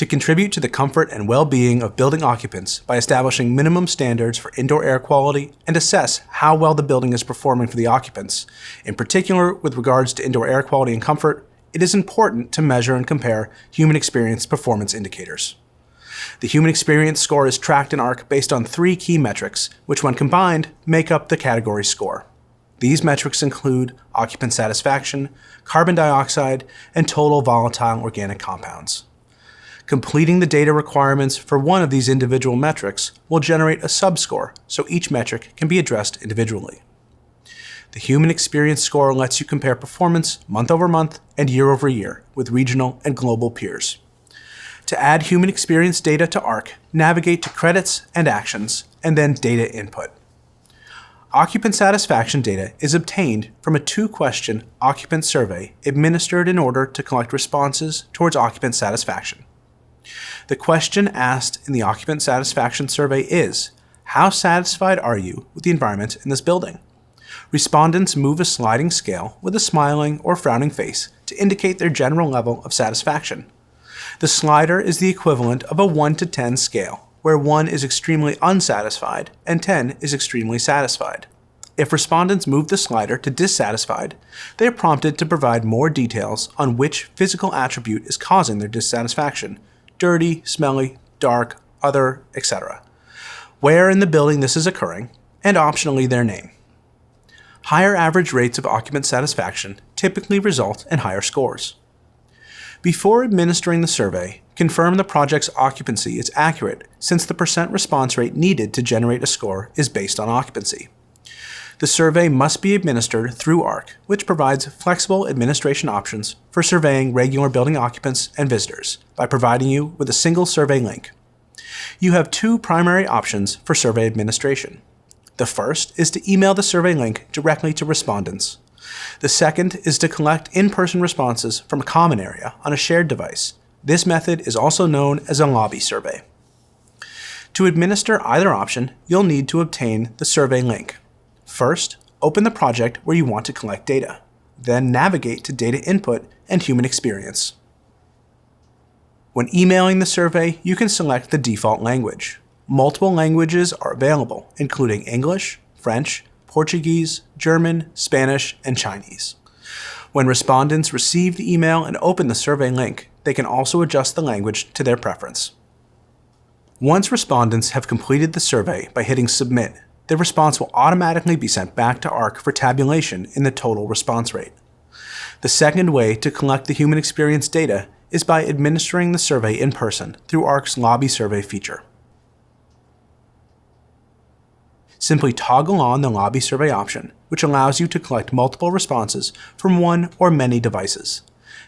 to contribute to the comfort and well-being of building occupants by establishing minimum standards for indoor air quality and assess how well the building is performing for the occupants. In particular, with regards to indoor air quality and comfort, it is important to measure and compare human experience performance indicators. The human experience score is tracked in ARC based on 3 key metrics, which when combined make up the category score. These metrics include occupant satisfaction, carbon dioxide, and total volatile organic compounds. Completing the data requirements for one of these individual metrics will generate a subscore, so each metric can be addressed individually. The human experience score lets you compare performance month over month and year over year with regional and global peers. To add human experience data to ARC, navigate to Credits and Actions, and then Data Input. Occupant satisfaction data is obtained from a 2-question occupant survey administered in order to collect responses towards occupant satisfaction. The question asked in the occupant satisfaction survey is, how satisfied are you with the environment in this building? Respondents move a sliding scale with a smiling or frowning face to indicate their general level of satisfaction. The slider is the equivalent of a 1 to 10 scale, where 1 is extremely unsatisfied and 10 is extremely satisfied. If respondents move the slider to dissatisfied, they are prompted to provide more details on which physical attribute is causing their dissatisfaction: dirty, smelly, dark, other, etc. Where in the building this is occurring, and optionally their name. Higher average rates of occupant satisfaction typically result in higher scores. Before administering the survey, confirm the project's occupancy is accurate, since the percent response rate needed to generate a score is based on occupancy. The survey must be administered through ARC, which provides flexible administration options for surveying regular building occupants and visitors by providing you with a single survey link. You have 2 primary options for survey administration. The first is to email the survey link directly to respondents. The second is to collect in-person responses from a common area on a shared device. This method is also known as a lobby survey. To administer either option, you'll need to obtain the survey link. First, open the project where you want to collect data. Then navigate to Data Input and Human Experience. When emailing the survey, you can select the default language. Multiple languages are available, including English, French, Portuguese, German, Spanish, and Chinese. When respondents receive the email and open the survey link, they can also adjust the language to their preference. Once respondents have completed the survey by hitting Submit, their response will automatically be sent back to ARC for tabulation in the total response rate. The second way to collect the human experience data is by administering the survey in person through ARC's Lobby Survey feature. Simply toggle on the Lobby Survey option, which allows you to collect multiple responses from one or many devices.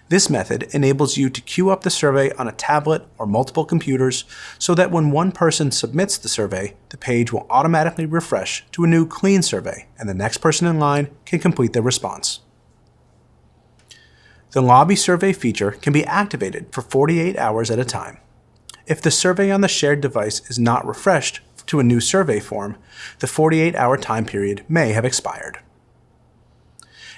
This method enables you to queue up the survey on a tablet or multiple computers so that when one person submits the survey, the page will automatically refresh to a new clean survey and the next person in line can complete their response. The Lobby Survey feature can be activated for 48 hours at a time. If the survey on the shared device is not refreshed to a new survey form, the 48-hour time period may have expired.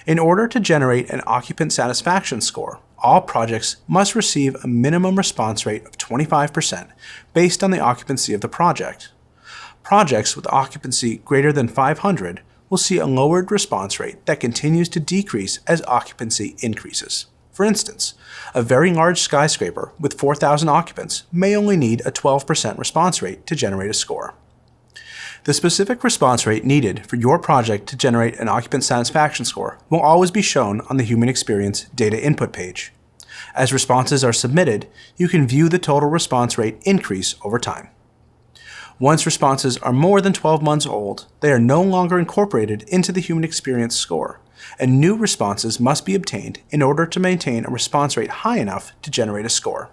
In order to generate an occupant satisfaction score, all projects must receive a minimum response rate of 25% based on the occupancy of the project. Projects with occupancy greater than 500 will see a lowered response rate that continues to decrease as occupancy increases. For instance, a very large skyscraper with 4,000 occupants may only need a 12% response rate to generate a score. The specific response rate needed for your project to generate an occupant satisfaction score will always be shown on the Human Experience Data Input page. As responses are submitted, you can view the total response rate increase over time. Once responses are more than 12 months old, they are no longer incorporated into the Human Experience score, and new responses must be obtained in order to maintain a response rate high enough to generate a score.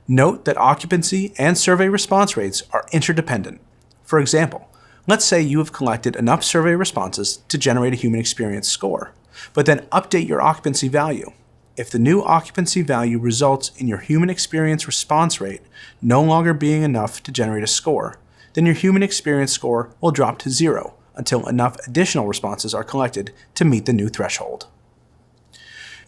Note that occupancy and survey response rates are interdependent. For example, let's say you have collected enough survey responses to generate a human experience score, but then update your occupancy value. If the new occupancy value results in your human experience response rate no longer being enough to generate a score, then your human experience score will drop to 0 until enough additional responses are collected to meet the new threshold.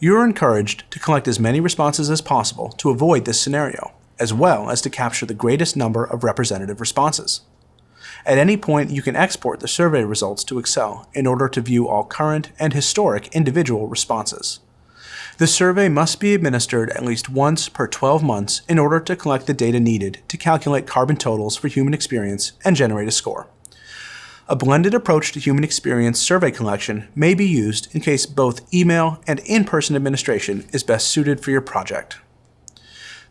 You are encouraged to collect as many responses as possible to avoid this scenario, as well as to capture the greatest number of representative responses. At any point, you can export the survey results to Excel in order to view all current and historic individual responses. The survey must be administered at least once per 12 months in order to collect the data needed to calculate carbon totals for human experience and generate a score. A blended approach to human experience survey collection may be used in case both email and in-person administration is best suited for your project.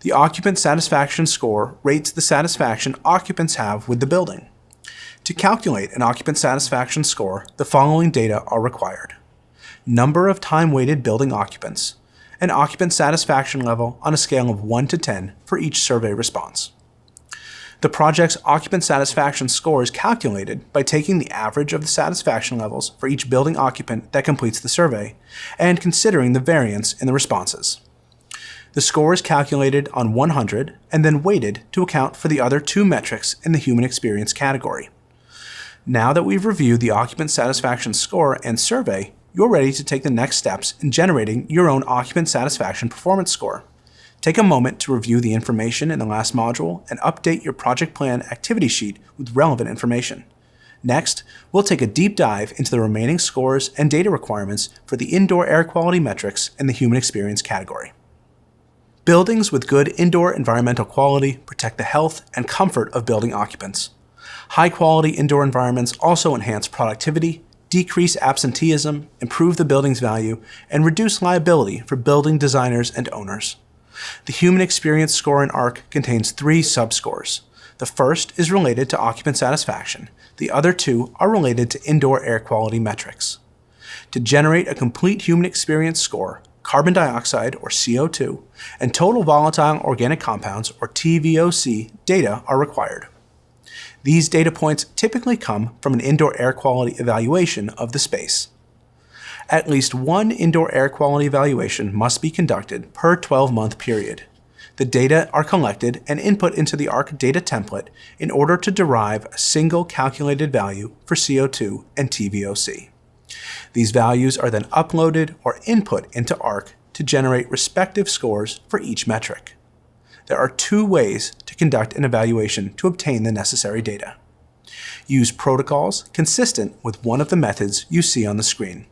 The Occupant Satisfaction Score rates the satisfaction occupants have with the building. To calculate an occupant satisfaction score, the following data are required: number of time-weighted building occupants, and occupant satisfaction level on a scale of 1 to 10 for each survey response. The project's occupant satisfaction score is calculated by taking the average of the satisfaction levels for each building occupant that completes the survey and considering the variance in the responses. The score is calculated on 100 and then weighted to account for the other two metrics in the human experience category. Now that we've reviewed the occupant satisfaction score and survey, you're ready to take the next steps in generating your own occupant satisfaction performance score. Take a moment to review the information in the last module and update your project plan activity sheet with relevant information. Next, we'll take a deep dive into the remaining scores and data requirements for the indoor air quality metrics in the human experience category. Buildings with good indoor environmental quality protect the health and comfort of building occupants. High-quality indoor environments also enhance productivity, decrease absenteeism, improve the building's value, and reduce liability for building designers and owners. The Human Experience Score in ARC contains 3 subscores. The first is related to occupant satisfaction. The other 2 are related to indoor air quality metrics. To generate a complete human experience score, carbon dioxide, or CO2, and total volatile organic compounds, or TVOC, data are required. These data points typically come from an indoor air quality evaluation of the space. At least one indoor air quality evaluation must be conducted per 12-month period. The data are collected and input into the ARC data template in order to derive a single calculated value for CO2 and TVOC. These values are then uploaded or input into ARC to generate respective scores for each metric. There are 2 ways to conduct an evaluation to obtain the necessary data. Use protocols consistent with one of the methods you see on the screen.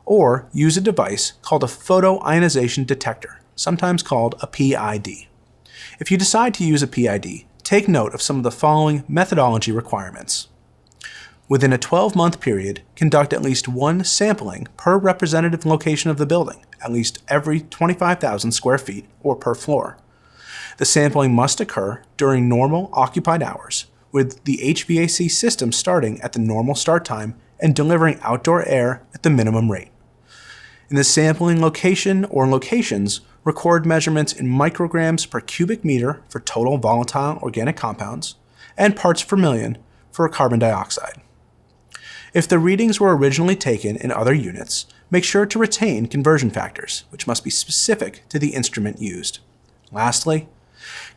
Or use a device called a photoionization detector, sometimes called a PID. If you decide to use a PID, take note of some of the following methodology requirements. Within a 12-month period, conduct at least one sampling per representative location of the building, at least every 25,000 square feet or per floor. The sampling must occur during normal occupied hours, with the HVAC system starting at the normal start time and delivering outdoor air at the minimum rate. In the sampling location or locations, record measurements in micrograms per cubic meter for total volatile organic compounds and parts per million for carbon dioxide. If the readings were originally taken in other units, make sure to retain conversion factors, which must be specific to the instrument used. Lastly,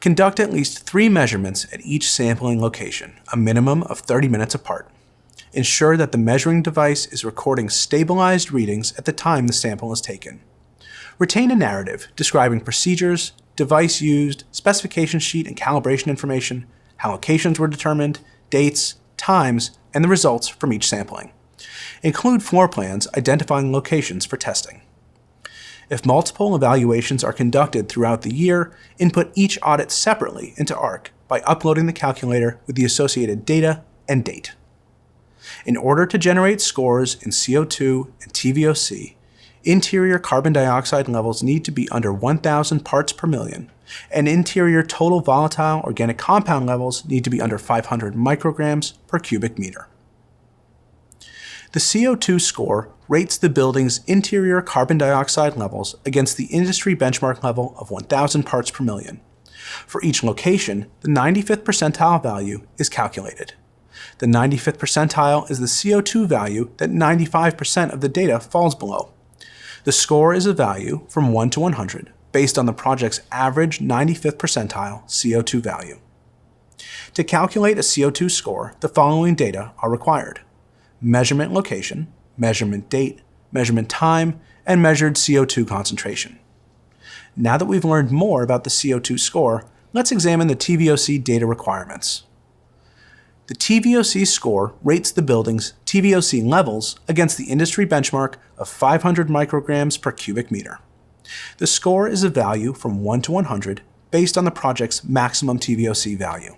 conduct at least 3 measurements at each sampling location, a minimum of 30 minutes apart. Ensure that the measuring device is recording stabilized readings at the time the sample is taken. Retain a narrative describing procedures, device used, specification sheet and calibration information, how locations were determined, dates, times, and the results from each sampling. Include floor plans identifying locations for testing. If multiple evaluations are conducted throughout the year, input each audit separately into ARC by uploading the calculator with the associated data and date. In order to generate scores in CO2 and TVOC, interior carbon dioxide levels need to be under 1,000 parts per million, and interior total volatile organic compound levels need to be under 500 micrograms per cubic meter. The CO2 score rates the building's interior carbon dioxide levels against the industry benchmark level of 1,000 parts per million. For each location, the 95th percentile value is calculated. The 95th percentile is the CO2 value that 95% of the data falls below. The score is a value from 1 to 100 based on the project's average 95th percentile CO2 value. To calculate a CO2 score, the following data are required: measurement location, measurement date, measurement time, and measured CO2 concentration. Now that we've learned more about the CO2 score, let's examine the TVOC data requirements. The TVOC score rates the building's TVOC levels against the industry benchmark of 500 micrograms per cubic meter. The score is a value from 1 to 100 based on the project's maximum TVOC value.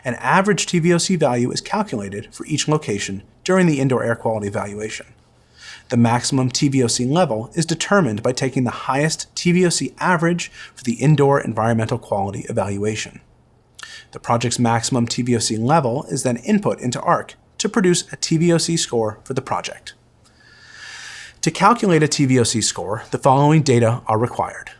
An average TVOC value is calculated for each location during the indoor air quality evaluation. The maximum TVOC level is determined by taking the highest TVOC average for the indoor environmental quality evaluation. The project's maximum TVOC level is then input into ARC to produce a TVOC score for the project. To calculate a TVOC score, the following data are required: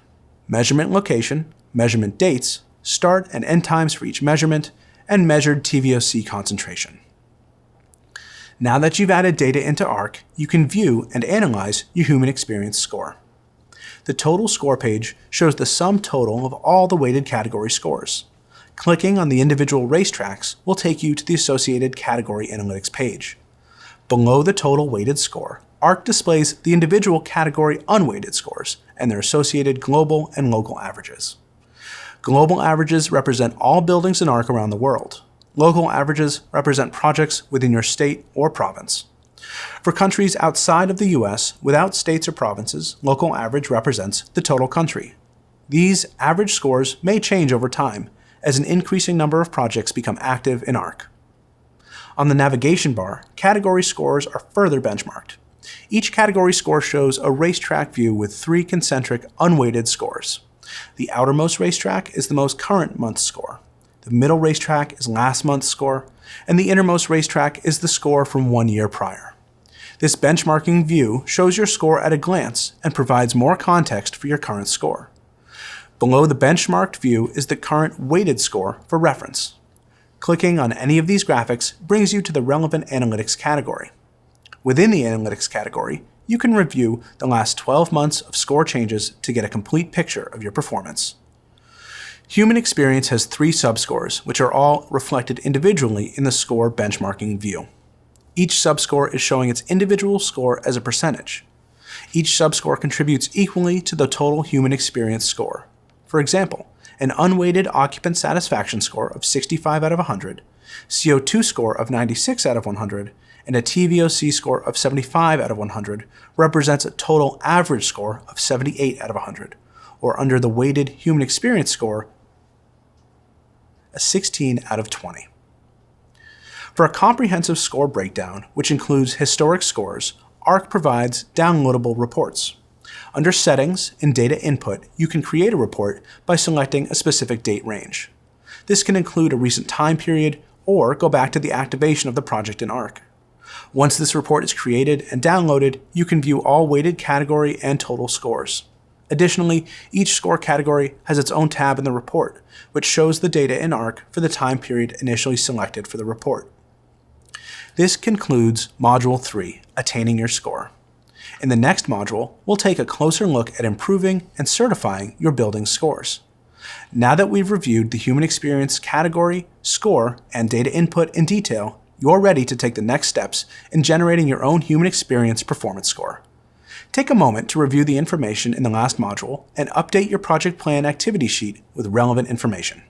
measurement location, measurement dates, start and end times for each measurement, and measured TVOC concentration. Now that you've added data into ARC, you can view and analyze your human experience score. The total score page shows the sum total of all the weighted category scores. Clicking on the individual racetracks will take you to the associated category analytics page. Below the total weighted score, ARC displays the individual category unweighted scores and their associated global and local averages. Global averages represent all buildings in ARC around the world. Local averages represent projects within your state or province. For countries outside of the US, without states or provinces, local average represents the total country. These average scores may change over time as an increasing number of projects become active in ARC. On the navigation bar, category scores are further benchmarked. Each category score shows a racetrack view with 3 concentric unweighted scores. The outermost racetrack is the most current month's score. The middle racetrack is last month's score, and the innermost racetrack is the score from 1 year prior. This benchmarking view shows your score at a glance and provides more context for your current score. Below the benchmarked view is the current weighted score for reference. Clicking on any of these graphics brings you to the relevant analytics category. Within the analytics category, you can review the last 12 months of score changes to get a complete picture of your performance. Human experience has 3 subscores, which are all reflected individually in the score benchmarking view. Each subscore is showing its individual score as a percentage. Each subscore contributes equally to the total human experience score. For example, an unweighted occupant satisfaction score of 65 out of 100, CO2 score of 96 out of 100, and a TVOC score of 75 out of 100 represents a total average score of 78 out of 100, or under the weighted human experience score, a 16 out of 20. For a comprehensive score breakdown, which includes historic scores, ARC provides downloadable reports. Under Settings in Data Input, you can create a report by selecting a specific date range. This can include a recent time period or go back to the activation of the project in ARC. Once this report is created and downloaded, you can view all weighted category and total scores. Additionally, each score category has its own tab in the report, which shows the data in ARC for the time period initially selected for the report. This concludes Module 3, Attaining Your Score. In the next module, we'll take a closer look at improving and certifying your building's scores. Now that we've reviewed the human experience category, score, and data input in detail, you're ready to take the next steps in generating your own human experience performance score. Take a moment to review the information in the last module and update your project plan activity sheet with relevant information.